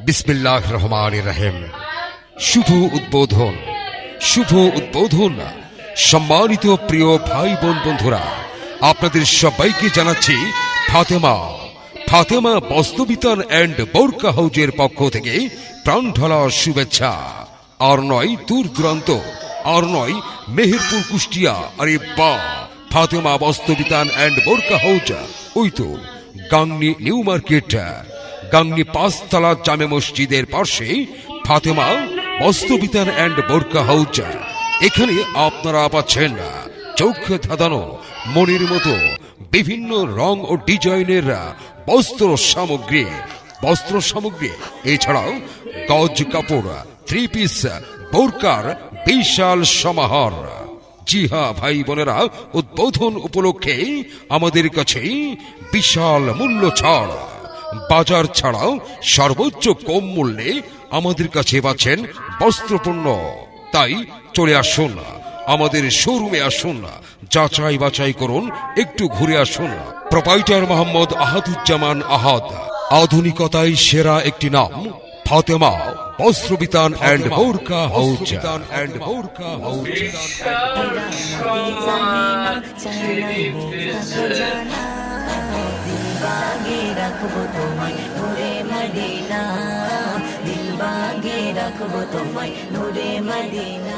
বিসমিল্লাহির রহমানির রহিম। শুভ উদ্বোধন, শুভ উদ্বোধন। সম্মানিত প্রিয় ভাই বোন বন্ধুরা, আপনাদের সবাইকে জানাচ্ছি ফাতেমা বস্ত্রবিতান অ্যান্ড বোরকা হাউজের পক্ষ থেকে প্রাণ ঢালা শুভেচ্ছা। আর নয় দূর দূরান্ত, আর নয় মেহেরপুর কুষ্টিয়া, আরে বাহ! ফাতেমা বস্ত্রবিতান অ্যান্ড বোরকা হাউজ ওই তো গাংনী নিউ মার্কেট, গাংনী পাঁচতলা জামে মসজিদের পাশে ফাতেমা বস্ত্রবিতান অ্যান্ড বোরকা হাউজ। এখানে আপনারা পাচ্ছেন চোখ ধাঁধানো মনের মতো বিভিন্ন রং ও ডিজাইনের বস্ত্র সামগ্রী এছাড়াও গজ কাপড়, থ্রি পিস, বোরকার বিশাল সমাহার। জি হ্যাঁ ভাই বোনেরা, উদ্বোধন উপলক্ষে আমাদের কাছে বিশাল মূল্য ছাড়, বাজার ছাড়াও সর্বোচ্চ কম মূল্যে আমাদের কাছে পাচ্ছেন বস্ত্রপণ্য। তাই চলে আসুন, আমাদের শোরুমে আসুন, যাচাই বাছাই করুন, একটু ঘুরে আসুন। প্রোপাইটার মোহাম্মদ আহাদুজ্জামান আহাদ। আধুনিকতায় সেরা একটি নাম, ফাতেমা বস্ত্রবিতান অ্যান্ড বোরকা হাউজ। রাখবো তোমায় নূরে মদিনা, দিল বাগে রাখবো তোমায় নূরে মদিনা।